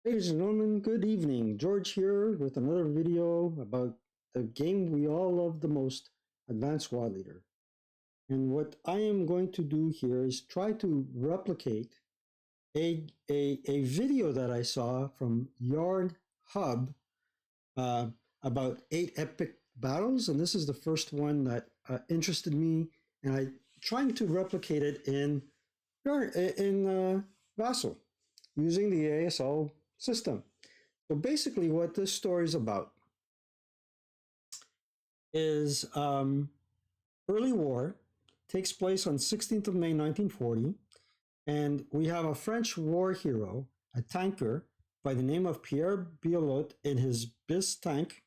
Ladies and gentlemen, good evening. George here with another video about the game we all love the most, Advanced Squad Leader. And what I am going to do here is try to replicate a video that I saw from YarnHub about 8 epic battles. And this is the first one that interested me. And I'm trying to replicate it in Vassal using the ASL system. So basically what this story is about is early war, takes place on 16th of May 1940, and we have a French war hero, a tanker by the name of Pierre Biollotte in his BIS tank.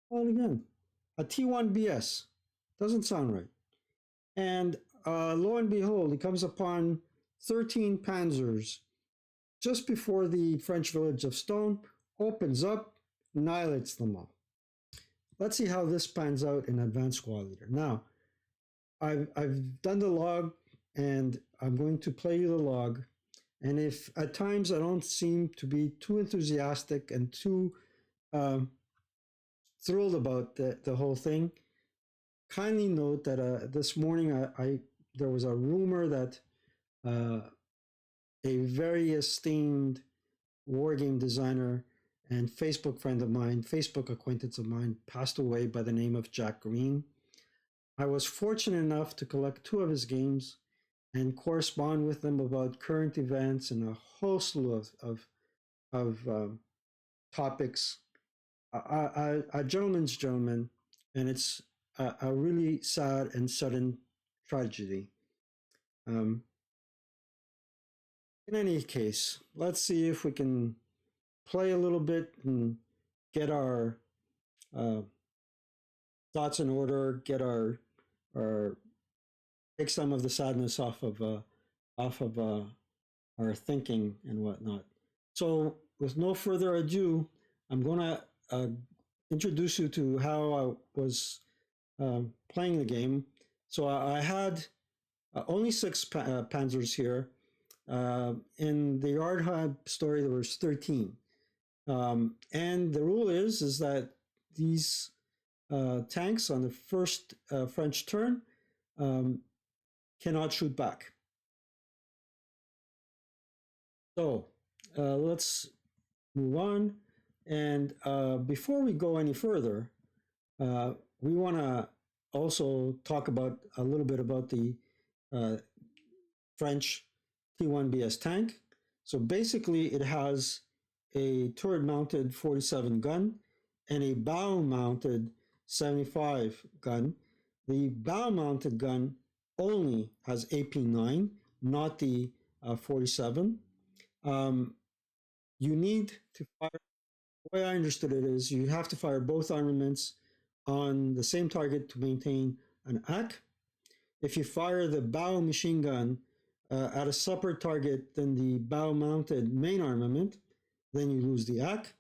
Well, again, a T1BS, doesn't sound right. And lo and behold, he comes upon 13 panzers just before the French village of Stonne, opens up, annihilates them all. Let's see how this pans out in Advanced Squad Leader. Now, I've done the log, and I'm going to play you the log. And if at times I don't seem to be too enthusiastic and too thrilled about the whole thing, kindly note that this morning there was a rumor that a very esteemed wargame designer and Facebook friend of mine, Facebook acquaintance of mine, passed away by the name of Jack Green. I was fortunate enough to collect 2 of his games and correspond with them about current events and a whole slew of topics. A gentleman's gentleman, and it's a really sad and sudden tragedy. In any case, let's see if we can play a little bit and get our thoughts in order, get our take some of the sadness off of our thinking and whatnot. So, with no further ado, I'm going to introduce you to how I was playing the game. So I had only 6 panzers here. In the YarnHub story, there was 13. And the rule is that these tanks on the first French turn cannot shoot back. So let's move on. And before we go any further, we want to also talk about a little bit about the French T1BS tank. So basically it has a turret-mounted 47 gun and a bow-mounted 75 gun. The bow-mounted gun only has AP9, not the 47. You need to fire, the way I understood it is you have to fire both armaments on the same target to maintain an AC. If you fire the bow machine gun at a separate target than the bow-mounted main armament, then you lose the AC.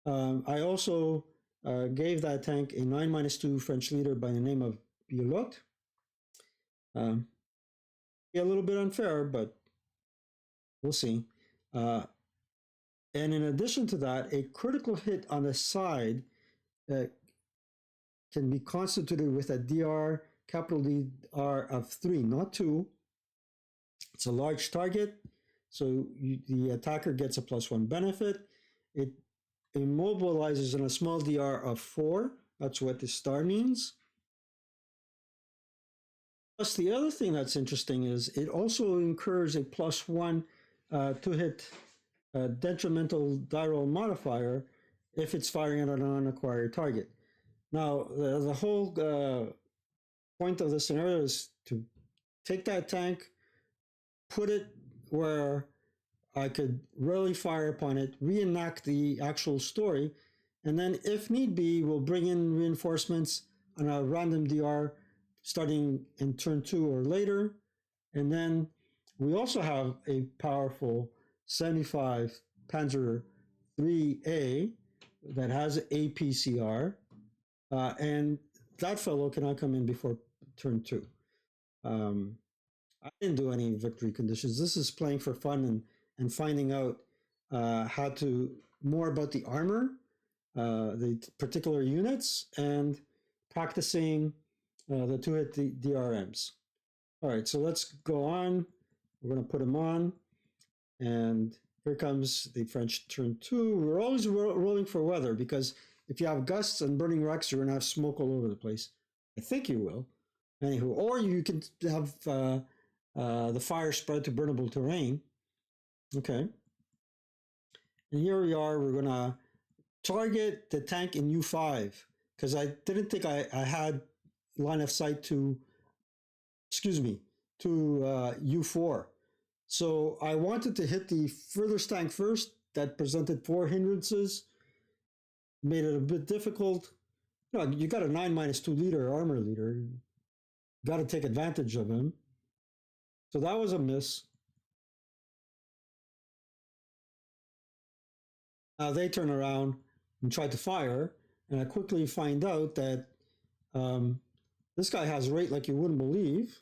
I also gave that tank a 9-2 French leader by the name of Biollotte. A little bit unfair, but we'll see. And in addition to that, a critical hit on the side can be constituted with a DR, capital DR of 3, not 2. It's a large target, so the attacker gets a +1 benefit. It immobilizes in a small DR of 4. That's what the star means. Plus, the other thing that's interesting is it also incurs a +1 to hit detrimental die roll modifier if it's firing at an unacquired target. Now, the whole point of the scenario is to take that tank, put it where I could really fire upon it, reenact the actual story, and then if need be, we'll bring in reinforcements on a random DR starting in turn 2 or later. And then we also have a powerful 75 Panzer 3A that has APCR, and that fellow cannot come in before turn 2. I didn't do any victory conditions. This is playing for fun and finding out more about the armor, the particular units, and practicing the two-hit DRMs. All right, so let's go on. We're going to put them on, and here comes the French turn 2. We're always rolling for weather, because if you have gusts and burning wrecks, you're going to have smoke all over the place. I think you will. Anywho, or you can have the fire spread to burnable terrain. Okay. And here we are. We're going to target the tank in U5, because I didn't think I had line of sight to, U4. So I wanted to hit the furthest tank first. That presented 4 hindrances, made it a bit difficult. You got a 9-2 leader, armor leader. You got to take advantage of him. So that was a miss. Now they turn around and try to fire, and I quickly find out that this guy has rate like you wouldn't believe.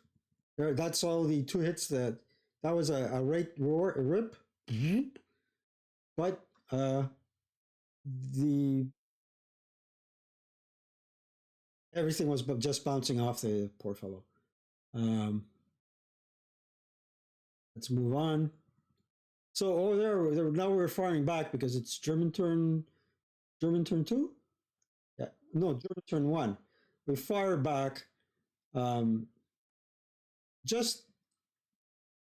That's all the 2 hits that was a rate roar, a rip. But everything was just bouncing off the poor fellow. Let's move on. So now we're firing back because it's German turn 2? Yeah, no, German turn 1. We fire back, just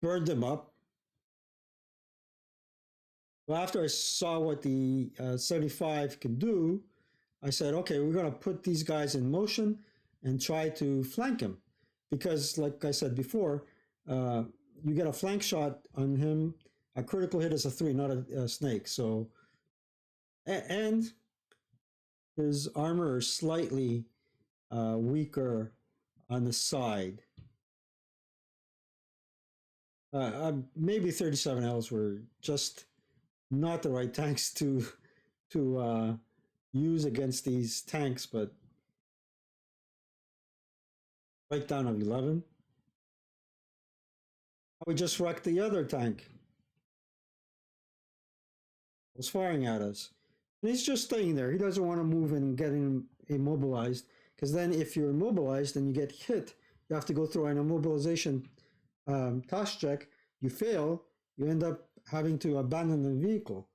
burned them up. Well, after I saw what the 75 can do, I said, okay, we're going to put these guys in motion and try to flank him. Because, like I said before, you get a flank shot on him. A critical hit is a 3, not a snake. So, and his armor is slightly weaker on the side. Maybe 37Ls were just not the right tanks to use against these tanks, but right down of 11. We just wrecked the other tank. It was firing at us. And he's just staying there. He doesn't want to move and get immobilized, because then if you're immobilized and you get hit, you have to go through an immobilization task check. You fail, you end up having to abandon the vehicle.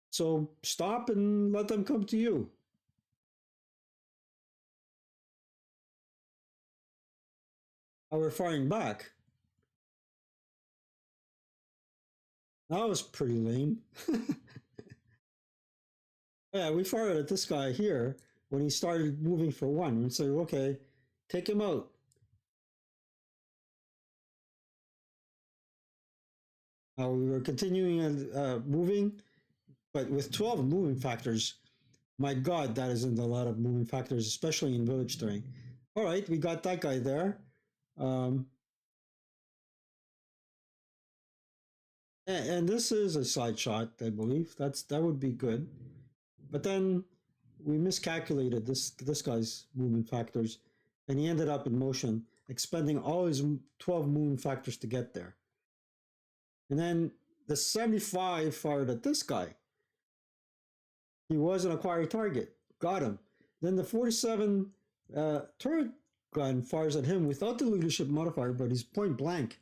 So stop and let them come to you. Now we're firing back. That was pretty lame. Yeah, we fired at this guy here when he started moving for 1. We said, okay, take him out. Now we were continuing moving, but with 12 moving factors, my God, that isn't a lot of moving factors, especially in village terrain. All right, we got that guy there. And this is a side shot, I believe. That would be good. But then we miscalculated this guy's movement factors, and he ended up in motion, expending all his 12 movement factors to get there. And then the 75 fired at this guy. He was an acquired target. Got him. Then the 47 turret gun fires at him without the leadership modifier, but he's point blank.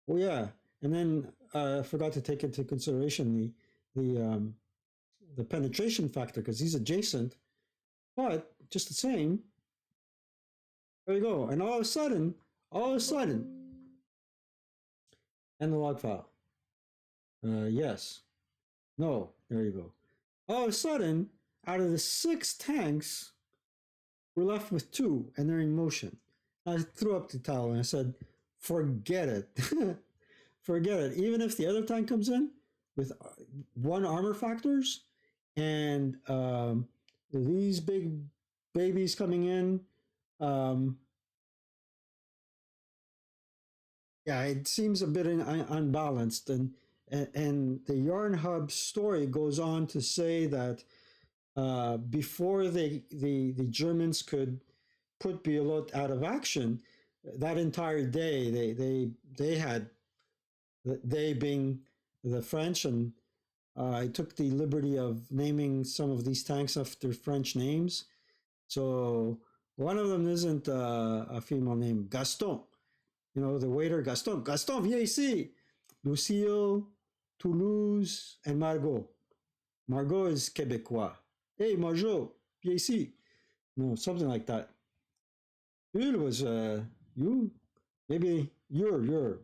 Oh yeah. And then I forgot to take into consideration the penetration factor, because he's adjacent. But just the same, there you go. And all of a sudden, and the log file. Yes. No, there you go. All of a sudden, out of the 6 tanks, we're left with 2, and they're in motion. I threw up the towel and I said, forget it. Forget it. Even if the other tank comes in with 1 armor factors and these big babies coming in, yeah, it seems a bit unbalanced. And the YarnHub story goes on to say that before the Germans could put Biollotte out of action, that entire day they being the French, and I took the liberty of naming some of these tanks after French names. So one of them isn't a female name, Gaston. You know, the waiter, Gaston. Gaston, viens ici. Lucille, Toulouse, and Margot. Margot is Québécois. Hey, Margot, viens ici. No, something like that. Yule was you, maybe you're,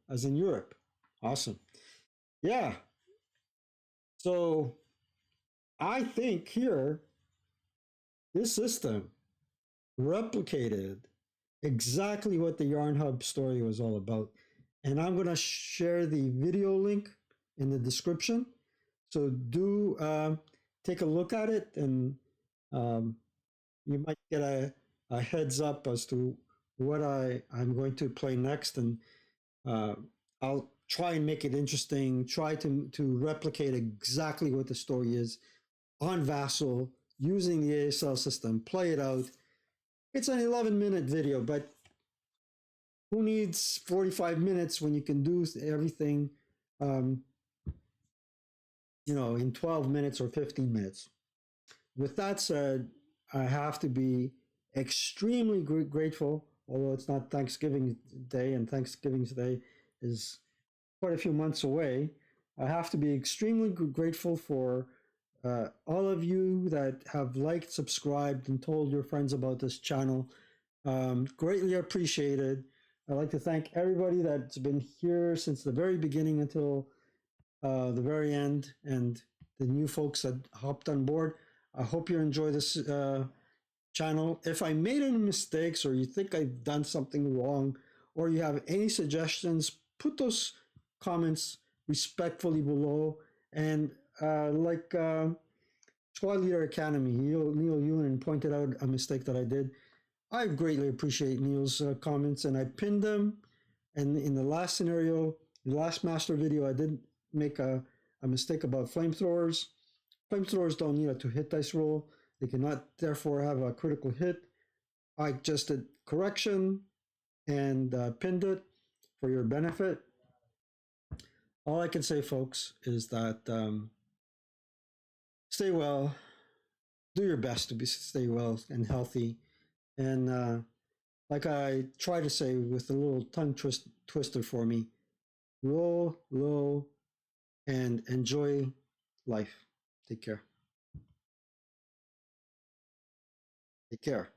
as in Europe. Awesome. Yeah. So I think here, this system replicated exactly what the YarnHub story was all about. And I'm going to share the video link in the description. So do take a look at it, and um, you might get a heads up as to what I'm going to play next. And uh, I'll try and make it interesting, try to replicate exactly what the story is on Vassal using the ASL system, play it out. It's an 11-minute video, but who needs 45 minutes when you can do everything, um, in 12 minutes or 15 minutes? With that said, I have to be extremely grateful, although it's not Thanksgiving Day, and Thanksgiving Day is quite a few months away. I have to be extremely grateful for all of you that have liked, subscribed, and told your friends about this channel. Greatly appreciated. I'd like to thank everybody that's been here since the very beginning until the very end, and the new folks that hopped on board. I hope you enjoy this channel. If I made any mistakes, or you think I've done something wrong, or you have any suggestions, put those comments respectfully below. And like Squad Leader Academy, Neil Ewan pointed out a mistake that I did. I greatly appreciate Neil's comments, and I pinned them. And in the last scenario, the last master video, I did make a mistake about flamethrowers. Flamethrowers don't need a 2-hit dice roll. They cannot therefore have a critical hit. I just did correction and pinned it for your benefit. All I can say, folks, is that stay well, do your best to stay well and healthy. And like I try to say with a little tongue twister for me, roll low and enjoy life. Take care. Take care.